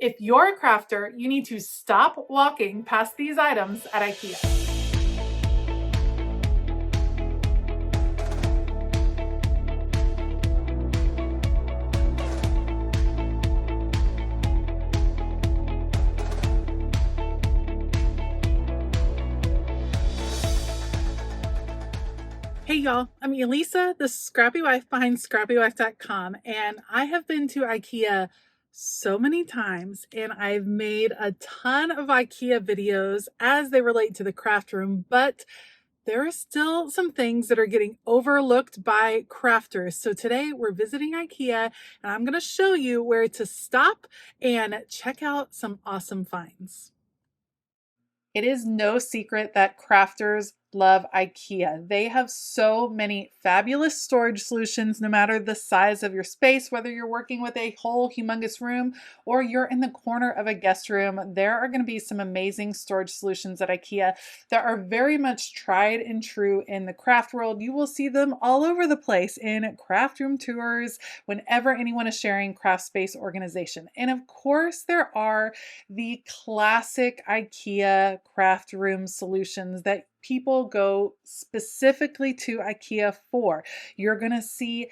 If you're a crafter, you need to stop walking past these items at IKEA. Hey y'all, I'm Elisa, the scrappy wife behind scrappywife.com, and I have been to IKEA so many times, and I've made a ton of IKEA videos as they relate to the craft room, but there are still some things that are getting overlooked by crafters. So today we're visiting IKEA, and I'm going to show you where to stop and check out some awesome finds. It is no secret that crafters love IKEA. They have so many fabulous storage solutions, no matter the size of your space, whether you're working with a whole humongous room or you're in the corner of a guest room. There are going to be some amazing storage solutions at IKEA that are very much tried and true in the craft world. You will see them all over the place in craft room tours whenever anyone is sharing craft space organization. And of course, there are the classic IKEA craft room solutions that people go specifically to IKEA for. You're going to see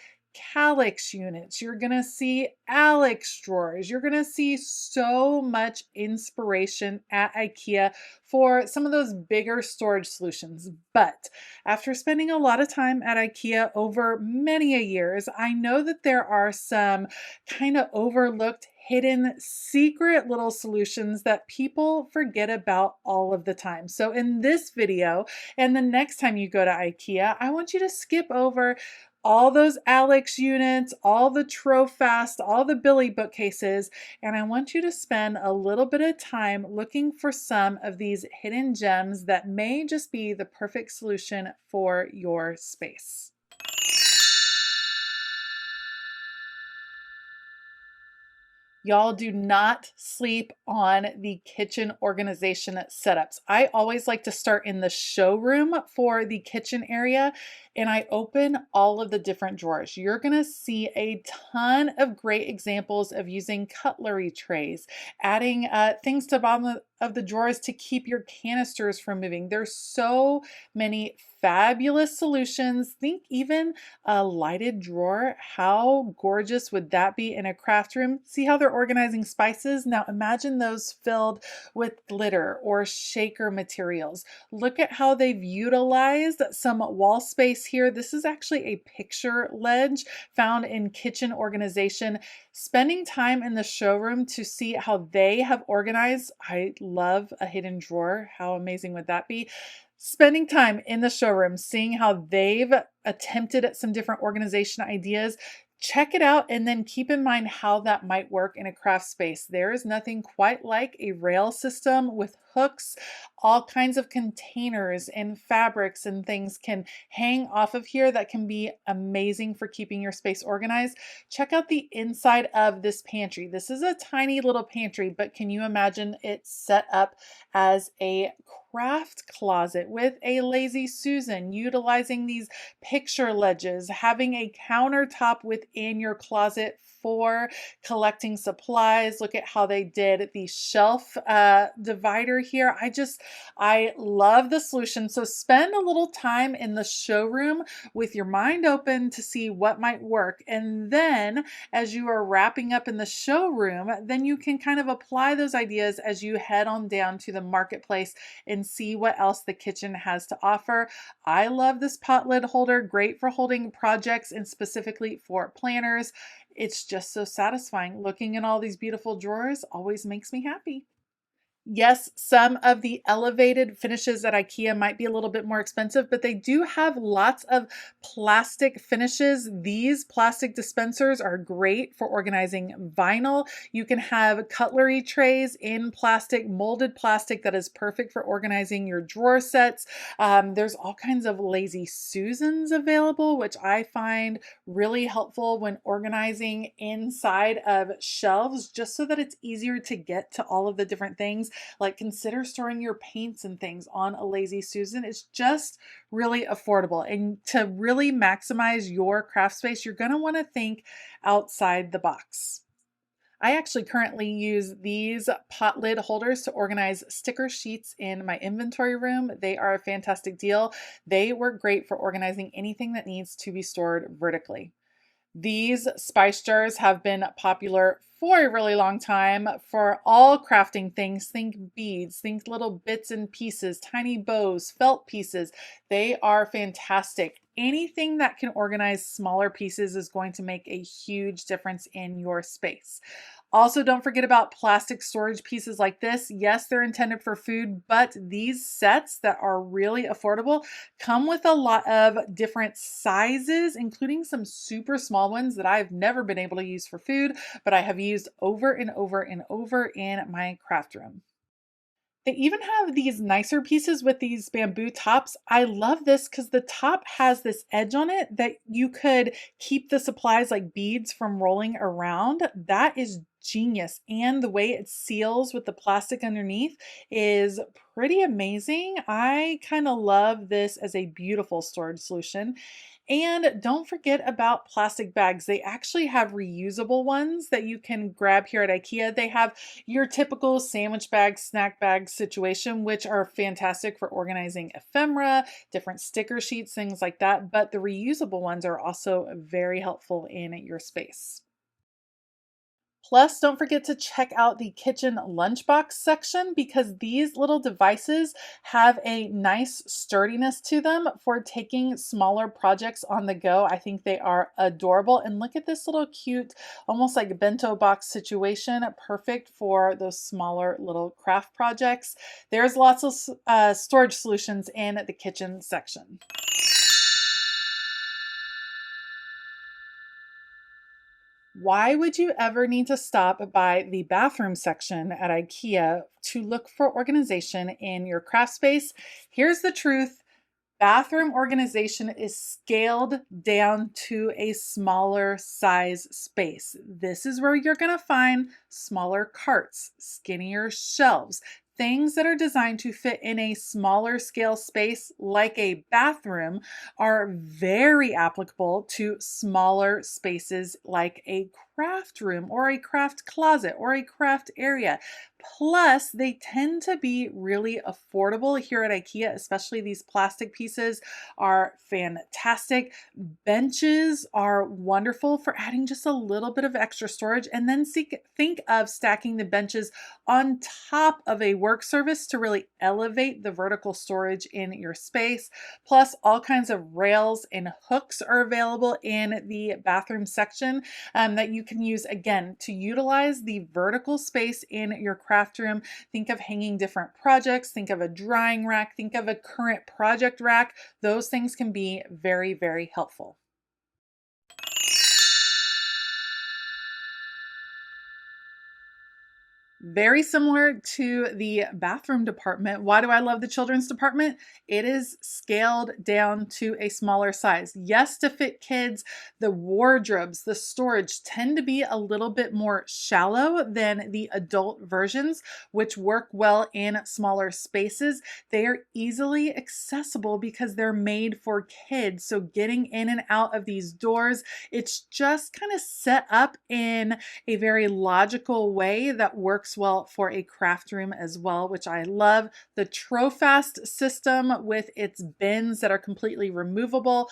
KALLAX units, you're going to see ALEX drawers, you're going to see so much inspiration at IKEA for some of those bigger storage solutions. But after spending a lot of time at IKEA over many a years, I know that there are some kind of overlooked hidden secret little solutions that people forget about all of the time. So in this video and the next time you go to IKEA, I want you to skip over all those ALEX units, all the Trofast, all the Billy bookcases, and I want you to spend a little bit of time looking for some of these hidden gems that may just be the perfect solution for your space. Y'all, do not sleep on the kitchen organization setups. I always like to start in the showroom for the kitchen area, and I open all of the different drawers. You're gonna see a ton of great examples of using cutlery trays, adding things to the bottom of the drawers to keep your canisters from moving. There's so many fabulous solutions. Think even a lighted drawer. How gorgeous would that be in a craft room? See how they're organizing spices? Now imagine those filled with glitter or shaker materials. Look at how they've utilized some wall space here. This is actually a picture ledge found in kitchen organization. Spending time in the showroom to see how they have organized. I love a hidden drawer. How amazing would that be? Spending time in the showroom, seeing how they've attempted at some different organization ideas, check it out and then keep in mind how that might work in a craft space. There is nothing quite like a rail system with hooks. All kinds of containers and fabrics and things can hang off of here that can be amazing for keeping your space organized. Check out the inside of this pantry. This is a tiny little pantry, but can you imagine it set up as a craft closet with a lazy Susan, utilizing these picture ledges, having a countertop within your closet for collecting supplies. Look at how they did the shelf divider here. I love the solution. So spend a little time in the showroom with your mind open to see what might work. And then as you are wrapping up in the showroom, then you can kind of apply those ideas as you head on down to the marketplace and see what else the kitchen has to offer. I love this pot lid holder, great for holding projects and specifically for planners. It's just so satisfying. Looking in all these beautiful drawers always makes me happy. Yes, some of the elevated finishes at IKEA might be a little bit more expensive, but they do have lots of plastic finishes. These plastic dispensers are great for organizing vinyl. You can have cutlery trays in plastic, molded plastic that is perfect for organizing your drawer sets. There's all kinds of lazy Susans available, which I find really helpful when organizing inside of shelves, just so that it's easier to get to all of the different things. Like, consider storing your paints and things on a lazy Susan. It's just really affordable. And to really maximize your craft space, you're going to want to think outside the box. I actually currently use these pot lid holders to organize sticker sheets in my inventory room. They are a fantastic deal. They work great for organizing anything that needs to be stored vertically. These spice jars have been popular for a really long time for all crafting things. Think beads, think little bits and pieces, tiny bows, felt pieces. They are fantastic. Anything that can organize smaller pieces is going to make a huge difference in your space. Also, don't forget about plastic storage pieces like this. Yes, they're intended for food, but these sets that are really affordable come with a lot of different sizes, including some super small ones that I've never been able to use for food, but I have used over and over and over in my craft room. They even have these nicer pieces with these bamboo tops. I love this because the top has this edge on it that you could keep the supplies like beads from rolling around. That is genius. And the way it seals with the plastic underneath is pretty amazing. I kind of love this as a beautiful storage solution. And don't forget about plastic bags. They actually have reusable ones that you can grab here at IKEA. They have your typical sandwich bag, snack bag situation, which are fantastic for organizing ephemera, different sticker sheets, things like that. But the reusable ones are also very helpful in your space. Plus, don't forget to check out the kitchen lunchbox section because these little devices have a nice sturdiness to them for taking smaller projects on the go. I think they are adorable. And look at this little cute, almost like a bento box situation, perfect for those smaller little craft projects. There's lots of storage solutions in the kitchen section. Why would you ever need to stop by the bathroom section at IKEA to look for organization in your craft space? Here's the truth. Bathroom organization is scaled down to a smaller size space. This is where you're going to find smaller carts, skinnier shelves, things that are designed to fit in a smaller scale space like a bathroom are very applicable to smaller spaces like a craft room or a craft closet or a craft area. Plus, they tend to be really affordable here at IKEA, especially these plastic pieces are fantastic. Benches are wonderful for adding just a little bit of extra storage. And then think of stacking the benches on top of a work surface to really elevate the vertical storage in your space. Plus, all kinds of rails and hooks are available in the bathroom section that you can use again to utilize the vertical space in your craft room. Think of hanging different projects, think of a drying rack, think of a current project rack. Those things can be very, very helpful. Very similar to the bathroom department. Why do I love the children's department? It is scaled down to a smaller size. Yes, to fit kids, the wardrobes, the storage tend to be a little bit more shallow than the adult versions, which work well in smaller spaces. They are easily accessible because they're made for kids. So getting in and out of these doors, it's just kind of set up in a very logical way that works well for a craft room as well, which I love. The Trofast system with its bins that are completely removable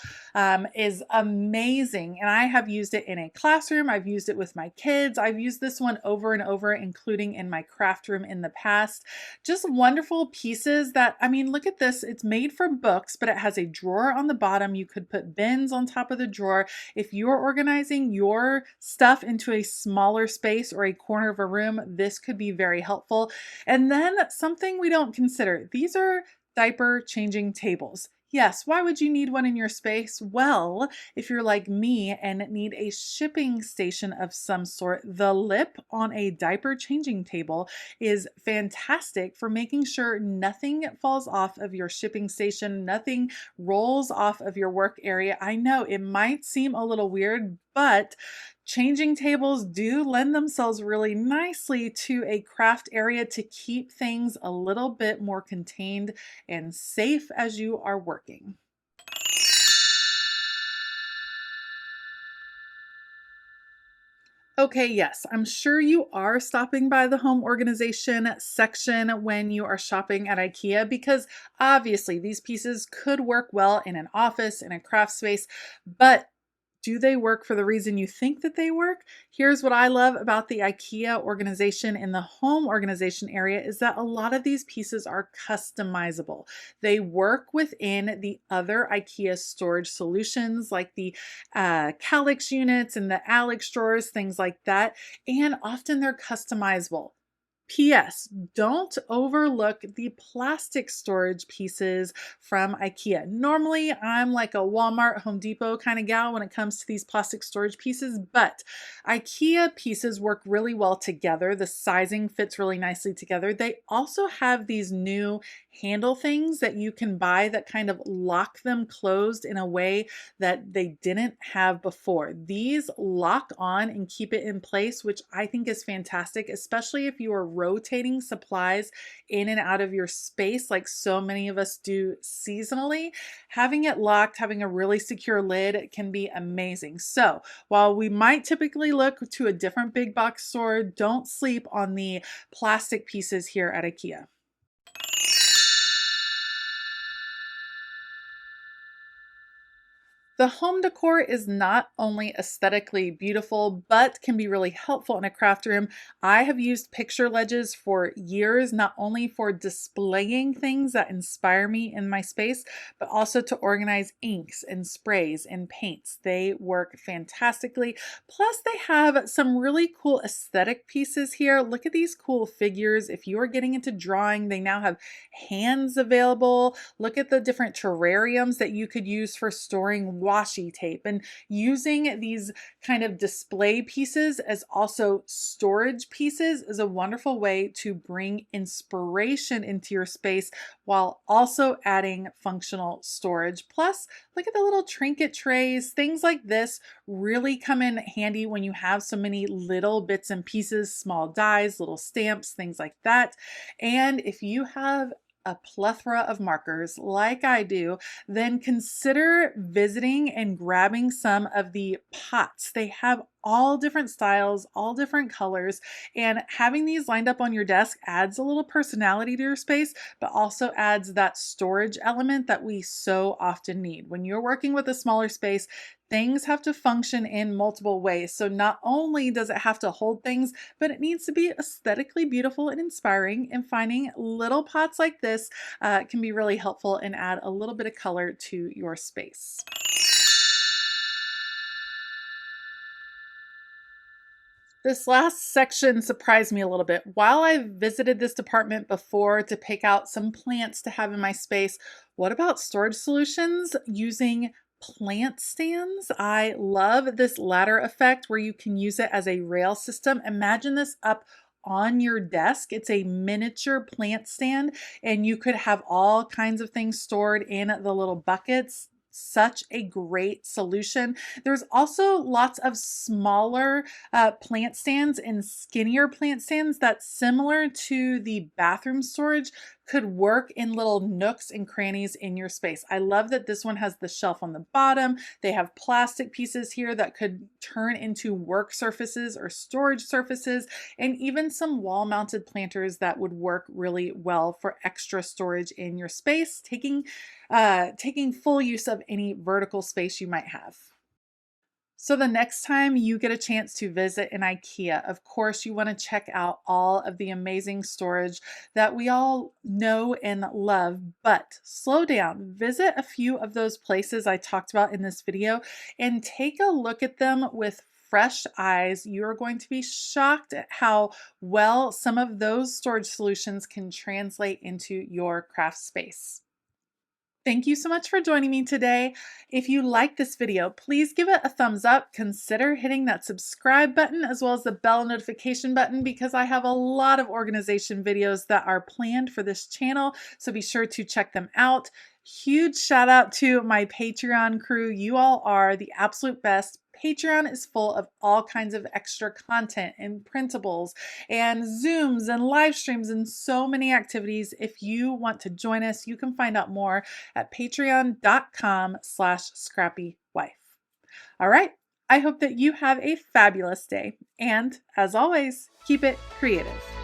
is amazing. And I have used it in a classroom. I've used it with my kids. I've used this one over and over, including in my craft room in the past. Just wonderful pieces that, I mean, look at this. It's made for books, but it has a drawer on the bottom. You could put bins on top of the drawer. If you're organizing your stuff into a smaller space or a corner of a room, this could be very helpful. And then something we don't consider, these are diaper changing tables. Yes, why would you need one in your space? Well, if you're like me and need a shipping station of some sort, the lip on a diaper changing table is fantastic for making sure nothing falls off of your shipping station, nothing rolls off of your work area. I know it might seem a little weird, but changing tables do lend themselves really nicely to a craft area to keep things a little bit more contained and safe as you are working. Okay, yes, I'm sure you are stopping by the home organization section when you are shopping at IKEA because obviously these pieces could work well in an office, in a craft space, but do they work for the reason you think that they work? Here's what I love about the IKEA organization in the home organization area is that a lot of these pieces are customizable. They work within the other IKEA storage solutions like the KALLAX units and the ALEX drawers, things like that. And often they're customizable. P.S. Don't overlook the plastic storage pieces from IKEA. Normally, I'm like a Walmart, Home Depot kind of gal when it comes to these plastic storage pieces, but IKEA pieces work really well together. The sizing fits really nicely together. They also have these new handle things that you can buy that kind of lock them closed in a way that they didn't have before. These lock on and keep it in place, which I think is fantastic, especially if you are rotating supplies in and out of your space like so many of us do seasonally. Having it locked, having a really secure lid can be amazing. So while we might typically look to a different big box store, don't sleep on the plastic pieces here at IKEA. The home decor is not only aesthetically beautiful, but can be really helpful in a craft room. I have used picture ledges for years, not only for displaying things that inspire me in my space, but also to organize inks and sprays and paints. They work fantastically. Plus, they have some really cool aesthetic pieces here. Look at these cool figures. If you are getting into drawing, they now have hands available. Look at the different terrariums that you could use for storing washi tape, and using these kind of display pieces as also storage pieces is a wonderful way to bring inspiration into your space while also adding functional storage. Plus, look at the little trinket trays. Things like this really come in handy when you have so many little bits and pieces, small dies, little stamps, things like that. And if you have a plethora of markers like I do, then consider visiting and grabbing some of the pots. They have all different styles, all different colors, and having these lined up on your desk adds a little personality to your space, but also adds that storage element that we so often need. When you're working with a smaller space, things have to function in multiple ways. So not only does it have to hold things, but it needs to be aesthetically beautiful and inspiring. And finding little pots like this can be really helpful and add a little bit of color to your space. This last section surprised me a little bit. While I visited this department before to pick out some plants to have in my space, what about storage solutions using plant stands? I love this ladder effect where you can use it as a rail system. Imagine this up on your desk. It's a miniature plant stand, and you could have all kinds of things stored in the little buckets. Such a great solution. There's also lots of smaller plant stands and skinnier plant stands that's similar to the bathroom storage could work in little nooks and crannies in your space. I love that this one has the shelf on the bottom. They have plastic pieces here that could turn into work surfaces or storage surfaces, and even some wall mounted planters that would work really well for extra storage in your space, taking full use of any vertical space you might have. So the next time you get a chance to visit an IKEA, of course, you want to check out all of the amazing storage that we all know and love, but slow down, visit a few of those places I talked about in this video and take a look at them with fresh eyes. You're going to be shocked at how well some of those storage solutions can translate into your craft space. Thank you so much for joining me today. If you like this video, please give it a thumbs up. Consider hitting that subscribe button as well as the bell notification button because I have a lot of organization videos that are planned for this channel, so be sure to check them out. Huge shout out to my Patreon crew. You all are the absolute best. Patreon is full of all kinds of extra content and printables and Zooms and live streams and so many activities. If you want to join us, you can find out more at patreon.com/ScrappyWife. All right, I hope that you have a fabulous day. And as always, keep it creative.